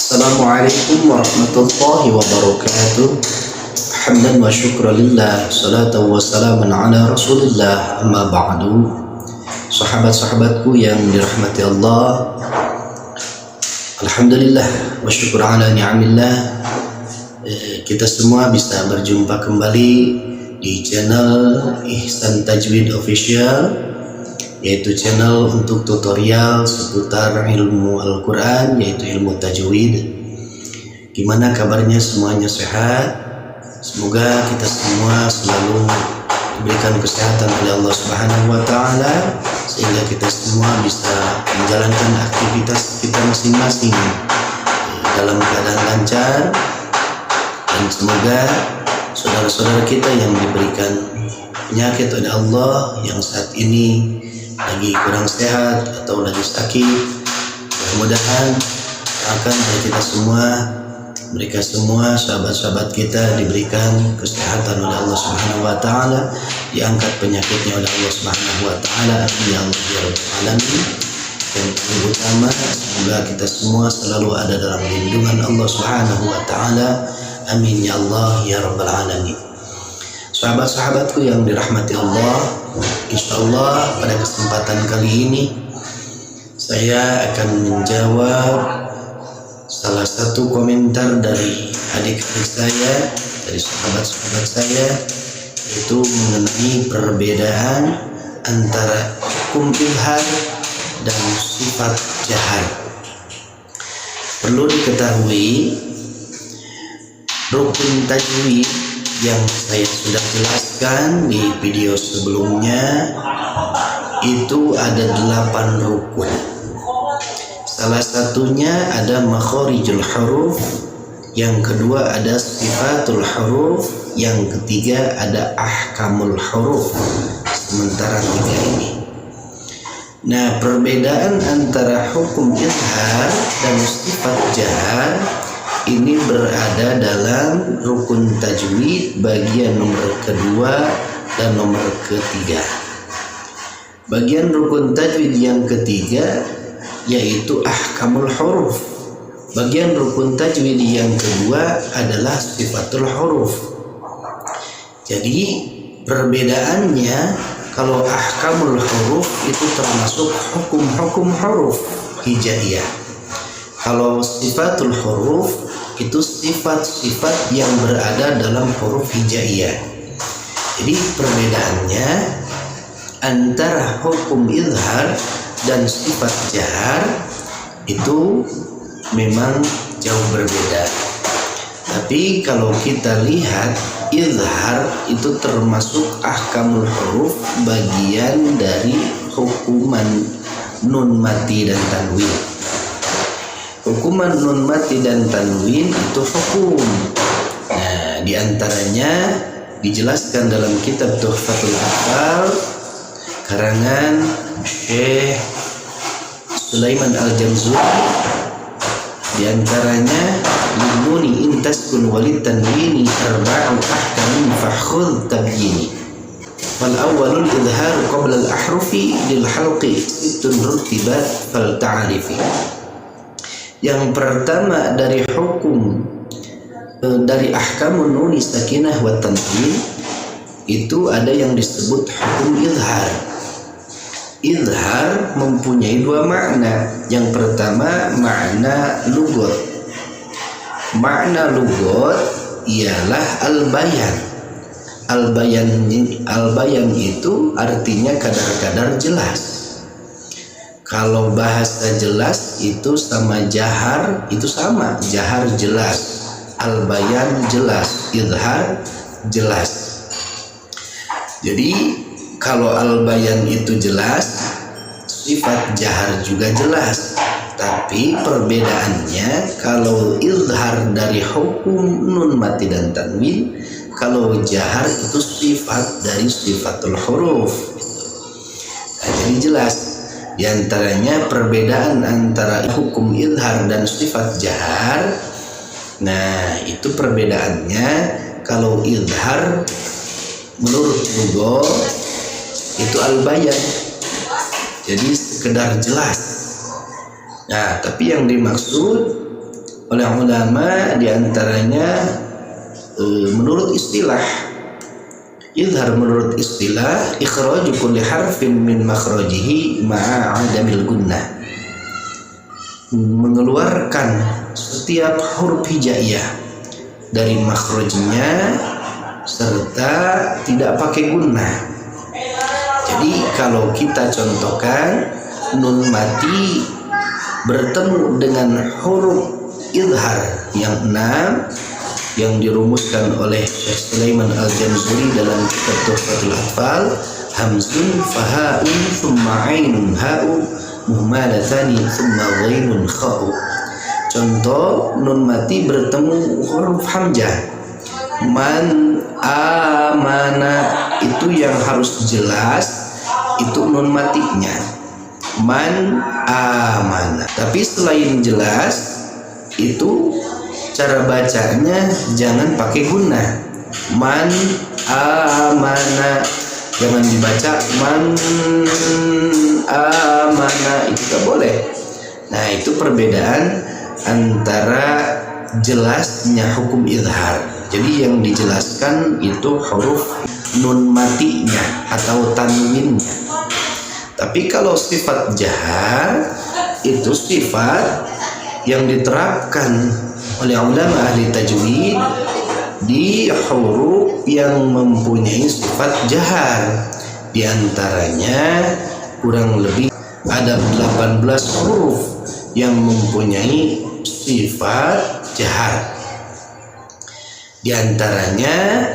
Assalamualaikum warahmatullahi wabarakatuh. Hamdan wa syukran lillah, salatan wa salaman ala rasulillah, amma ba'du. Sahabat-sahabatku yang dirahmati Allah, alhamdulillah wa syukur ala ni'amillah, kita semua bisa berjumpa kembali di channel Ihsan Tajwid Official, yaitu channel untuk tutorial seputar ilmu Al-Quran, yaitu ilmu tajwid. Gimana kabarnya, semuanya sehat? Semoga kita semua selalu diberikan kesehatan oleh Allah Subhanahu wa Ta'ala, sehingga kita semua bisa menjalankan aktivitas kita masing-masing dalam keadaan lancar. Dan semoga saudara-saudara kita yang diberikan penyakit oleh Allah, yang saat ini lagi kurang sehat atau lagi sakit, mudah-mudahan akan kita semua, mereka semua sahabat-sahabat kita diberikan kesehatan oleh Allah Subhanahu wa Ta'ala, diangkat penyakitnya oleh Allah Subhanahu wa Ta'ala, ya Rabbal alamin. Dan yang utama, semoga kita semua selalu ada dalam lindungan Allah Subhanahu wa Ta'ala, amin ya Allah ya Rabbal alamin. Sahabat-sahabatku yang dirahmati Allah, insyaallah pada kesempatan kali ini saya akan menjawab salah satu komentar dari adik-adik saya, dari sahabat-sahabat saya, yaitu mengenai perbedaan antara hukum izhar dan sifat jahar. Perlu diketahui, rukun tajwid yang saya sudah jelaskan di video sebelumnya itu ada 8 rukun. Salah satunya ada makharijul huruf, yang kedua ada sifatul huruf, yang ketiga ada ahkamul huruf. Sementara 3 ini. Nah, perbedaan antara hukum izhar dan sifat jahar ini berada dalam rukun tajwid bagian nomor kedua dan nomor ketiga. Bagian rukun tajwid yang ketiga yaitu ahkamul huruf. Bagian rukun tajwid yang kedua adalah sifatul huruf. Jadi perbedaannya, kalau ahkamul huruf itu termasuk hukum-hukum huruf hijaiyah. Kalau sifatul huruf itu sifat-sifat yang berada dalam huruf hijaiyah. Jadi perbedaannya antara hukum izhar dan sifat jahar itu memang jauh berbeda. Tapi kalau kita lihat, izhar itu termasuk ahkamul huruf, bagian dari hukuman nun mati dan tanwin. Hukuman nun mati dan tanwin itu hukum. Nah, diantaranya dijelaskan dalam kitab Tuhfatul Atfal karangan Syekh Sulaiman Al-Jamzuri. Diantaranya linuni intaskun walid tanwini arba'u ahkamin fakhudh tabyini. Wal awwalul izhar qabla al-ahrufi lil halqi sittun rutibat fal ta'rifi. Yang pertama dari hukum dari ahkamun nuni sakinah wa tanwin itu ada yang disebut hukum izhar. Izhar mempunyai 2 makna. Yang pertama makna lugot. Makna lugot ialah al-bayan. Al-bayan itu artinya kadar-kadar jelas. Kalau bahasa jelas itu sama jahar, itu sama. Jahar jelas, al-bayan jelas, izhar jelas. Jadi kalau al-bayan itu jelas, sifat jahar juga jelas. Tapi perbedaannya, kalau izhar dari hukum nun mati dan tanwin, kalau jahar itu sifat dari sifatul huruf. Nah, jadi jelas. Di antaranya perbedaan antara hukum izhar dan sifat jahar. Nah, itu perbedaannya. Kalau izhar menurut Google itu al-bayan, jadi sekedar jelas. Nah, tapi yang dimaksud oleh ulama, diantaranya menurut istilah izhar, menurut istilah ikhraju kulli harfin min makhrajihi ma'a adamil gunnah, mengeluarkan setiap huruf hijaiyah dari makhrajnya serta tidak pakai gunnah. Jadi kalau kita contohkan nun mati bertemu dengan huruf izhar yang 6 yang dirumuskan oleh Syekh Sulaiman Al-Jamzuri dalam kitab Tuhfatul Atfal, hamzun fahaun thumma ainun ha'u muhmalatani thumma ghainun kha'u. Contoh nun mati bertemu huruf hamzah, man amana, itu yang harus jelas, itu nun matinya man amana. Tapi selain jelas itu cara bacanya jangan pakai gunnah, man amana, jangan dibaca man amana, itu tak boleh. Nah, itu perbedaan antara jelasnya hukum izhar. Jadi yang dijelaskan itu huruf nun matinya atau tanwinnya. Tapi kalau sifat jahar itu sifat yang diterapkan oleh ulama ahli tajwid di huruf yang mempunyai sifat jahar. Di antaranya kurang lebih ada 18 huruf yang mempunyai sifat jahar. Di antaranya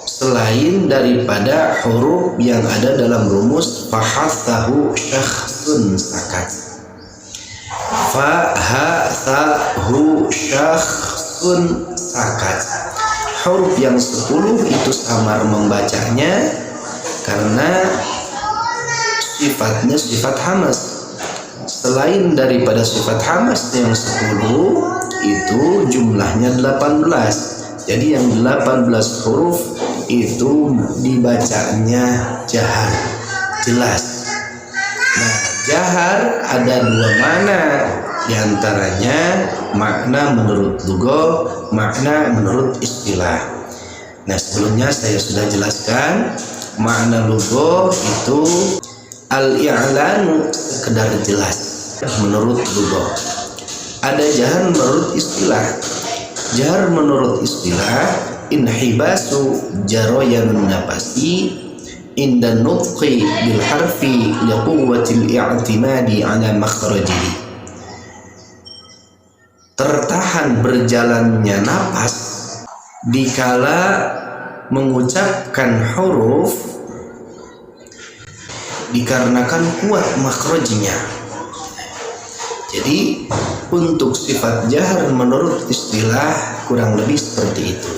selain daripada huruf yang ada dalam rumus fahathahu syakhsun sakat, fahathahu syakhsun sakat, huruf yang 10 itu samar membacanya karena sifatnya sifat hamas. Selain daripada sifat hamas yang 10 itu jumlahnya 18. Jadi yang 18 huruf itu dibacanya jahar, jelas. Nah, jahar ada 2 makna, di antaranya makna menurut lugah, makna menurut istilah. Nah, sebelumnya saya sudah jelaskan makna lugah itu al-i'lanu, sekedar jelas menurut lugah. Ada jahar menurut istilah. Jahar menurut istilah inhibasu jarayanun nafasi inda nutqi bil harfi li quwwatil i'timadi ala makhrajihi. Tertahan berjalannya napas dikala mengucapkan huruf dikarenakan kuat makhrajnya. Jadi untuk sifat jahar menurut istilah kurang lebih seperti itu.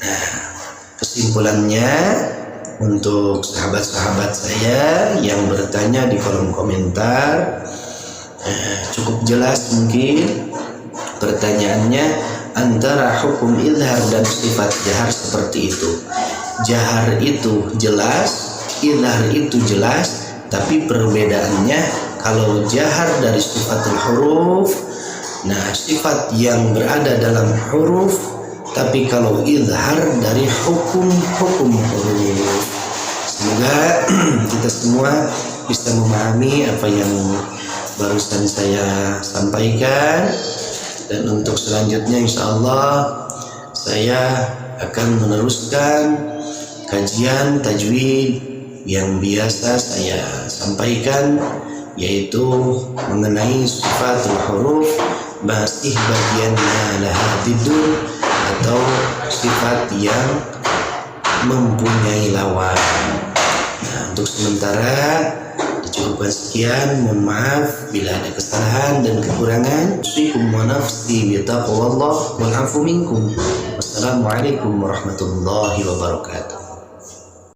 Nah, kesimpulannya untuk sahabat-sahabat saya yang bertanya di kolom komentar, cukup jelas mungkin pertanyaannya antara hukum izhar dan sifat jahar seperti itu. Jahar itu jelas, izhar itu jelas, tapi perbedaannya kalau jahar dari sifatul huruf, nah sifat yang berada dalam huruf, tapi kalau izhar dari hukum-hukum huruf. Semoga kita semua bisa memahami apa yang barusan saya sampaikan, dan untuk selanjutnya insya Allah saya akan meneruskan kajian tajwid yang biasa saya sampaikan, yaitu mengenai sifatul huruf, masih bagiannya laha tidur atau sifat yang mempunyai lawan. Nah, untuk sementara dicukupkan sekian. Mohon maaf bila ada kesalahan dan kekurangan. Usikum wa nafsi bi taqwallah wal afu minkum. Wassalamualaikum warahmatullahi wabarakatuh.